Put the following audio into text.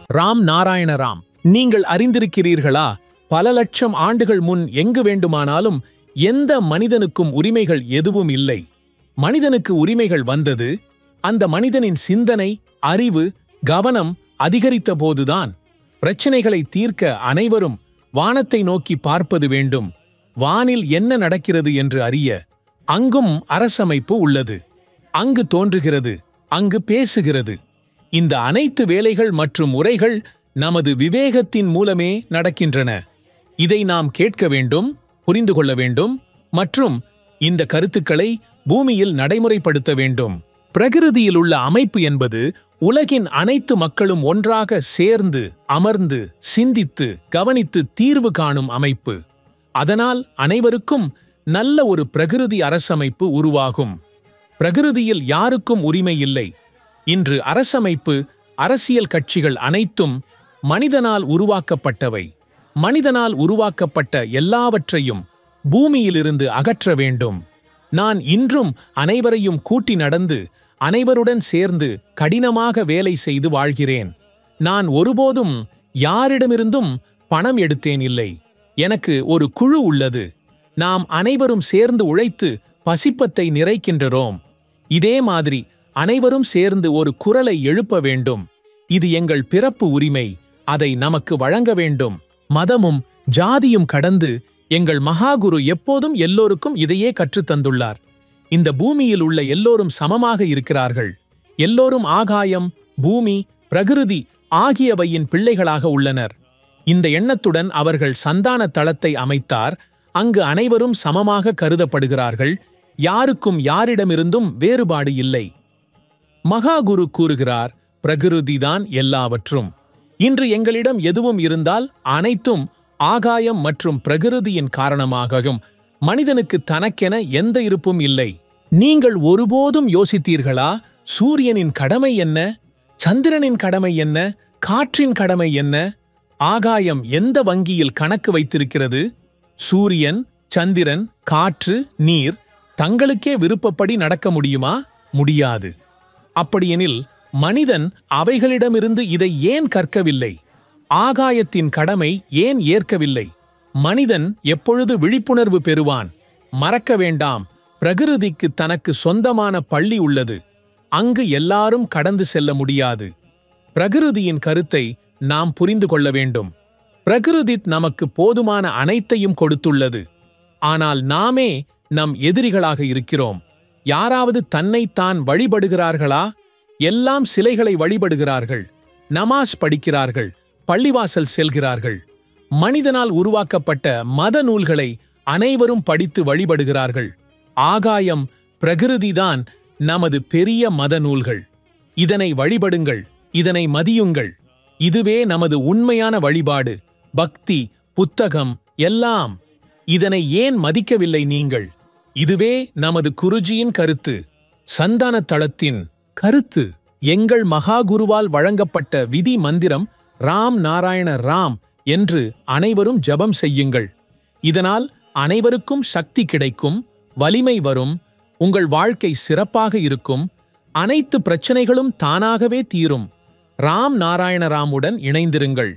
ராம் நாராயண ராம். நீங்கள் அறிந்திருக்கிறீர்களா, பல லட்சம் ஆண்டுகள் முன் எங்கு வேண்டுமானாலும் எந்த மனிதனுக்கும் உரிமைகள் எதுவும் இல்லை. மனிதனுக்கு உரிமைகள் வந்தது அந்த மனிதனின் சிந்தனை, அறிவு, கவனம் அதிகரித்த போதுதான். பிரச்சனைகளை தீர்க்க அனைவரும் வானத்தை நோக்கி பார்ப்பது வேண்டும். வானில் என்ன நடக்கிறது என்று அறிய அங்கும் அரசமைப்பு உள்ளது. அங்கு தோன்றுகிறது, அங்கு பேசுகிறது. இந்த அனைத்து வேலைகள் மற்றும் உரைகள் நமது விவேகத்தின் மூலமே நடக்கின்றன. இதை நாம் கேட்க வேண்டும், புரிந்து கொள்ள வேண்டும் மற்றும் இந்த கருத்துக்களை பூமியில் நடைமுறைப்படுத்த வேண்டும். பிரகிருதியில் உள்ள அமைப்பு என்பது உலகின் அனைத்து மக்களும் ஒன்றாக சேர்ந்து அமர்ந்து சிந்தித்து கவனித்து தீர்வு காணும் அமைப்பு. அதனால் அனைவருக்கும் நல்ல ஒரு பிரகிருதி அரசமைப்பு உருவாகும். பிரகிருதியில் யாருக்கும் உரிமை இல்லை. இன்று அரசமைப்பு, அரசியல் கட்சிகள் அனைத்தும் மனிதனால் உருவாக்கப்பட்டவை. மனிதனால் உருவாக்கப்பட்ட எல்லாவற்றையும் பூமியிலிருந்து அகற்ற வேண்டும். நான் இன்றும் அனைவரையும் கூட்டி நடந்து அனைவருடன் சேர்ந்து கடினமாக வேலை செய்து வாழ்கிறேன். நான் ஒருபோதும் யாரிடமிருந்தும் பணம் எடுத்தேன் இல்லை. எனக்கு ஒரு குழு உள்ளது. நாம் அனைவரும் சேர்ந்து உழைத்து பசிப்பத்தை நிறைக்கின்றோம். இதே மாதிரி அனைவரும் சேர்ந்து ஒரு குரலை எழுப்ப வேண்டும். இது எங்கள் பிறப்பு உரிமை. அதை நமக்கு வழங்க வேண்டும். மதமும் ஜாதியும் கடந்து எங்கள் மகாகுரு எப்போதும் எல்லோருக்கும் இதையே கற்றுத்தந்துள்ளார். இந்த பூமியில் உள்ள எல்லோரும் சமமாக இருக்கிறார்கள். எல்லோரும் ஆகாயம், பூமி, பிரகிருதி ஆகியவையின் பிள்ளைகளாக உள்ளனர். இந்த எண்ணத்துடன் அவர்கள் சந்தான தளத்தை அமைத்தார். அங்கு அனைவரும் சமமாக கருதப்படுகிறார்கள். யாருக்கும் யாரிடமிருந்தும் வேறுபாடு இல்லை. மகாகுரு கூறுகிறார், பிரகிருதிதான் எல்லாவற்றும். இன்று எங்களிடம் எதுவும் இருந்தால் அனைத்தும் ஆகாயம் மற்றும் பிரகிருதியின் காரணமாகவும் மனிதனுக்கு தனக்கென எந்த இருப்பும் இல்லை. நீங்கள் ஒருபோதும் யோசித்தீர்களா, சூரியனின் கடமை என்ன, சந்திரனின் கடமை என்ன, காற்றின் கடமை என்ன? ஆகாயம் எந்த வங்கியில் கணக்கு வைத்திருக்கிறது? சூரியன், சந்திரன், காற்று, நீர் தங்களுக்கே விருப்பப்படி நடக்க முடியுமா? முடியாது. அப்படியெனில் மனிதன் அவைகளிடமிருந்து இதை ஏன் கற்கவில்லை? ஆகாயத்தின் கடமை ஏன் ஏற்கவில்லை? மனிதன் எப்பொழுது விழிப்புணர்வு பெறுவான்? மறக்க வேண்டாம், பிரகிருதிக்கு தனக்கு சொந்தமான பள்ளி உள்ளது. அங்கு எல்லாரும் கடந்து செல்ல முடியாது. பிரகிருதியின் கருத்தை நாம் புரிந்து கொள்ள வேண்டும். பிரகிருதி நமக்கு போதுமான அனைத்தையும் கொடுத்துள்ளது. ஆனால் நாமே நம் எதிரிகளாக இருக்கிறோம். யாராவது தன்னைத்தான் வழிபடுகிறார்களா? எல்லாம் சிலைகளை வழிபடுகிறார்கள். நமாஸ் படிக்கிறார்கள், பள்ளிவாசல் செல்கிறார்கள். மனிதனால் உருவாக்கப்பட்ட மத நூல்களை அனைவரும் படித்து வழிபடுகிறார்கள். ஆகாயம், பிரகிருதிதான் நமது பெரிய மத நூல்கள். இதனை வழிபடுங்கள், இதனை மதியுங்கள். இதுவே நமது உண்மையான வழிபாடு, பக்தி, புத்தகம் எல்லாம். இதனை ஏன் மதிக்கவில்லை நீங்கள்? இதுவே நமது குருஜியின் கருத்து, சந்தான தளத்தின் கருத்து. எங்கள் மகாகுருவால் வழங்கப்பட்ட விதி மந்திரம் ராம் நாராயண ராம் என்று அனைவரும் ஜபம் செய்யுங்கள். இதனால் அனைவருக்கும் சக்தி கிடைக்கும், வலிமை வரும், உங்கள் வாழ்க்கை சிறப்பாக இருக்கும், அனைத்து பிரச்சனைகளும் தானாகவே தீரும். ராம் நாராயண ராமுடன் இணைந்திருங்கள்.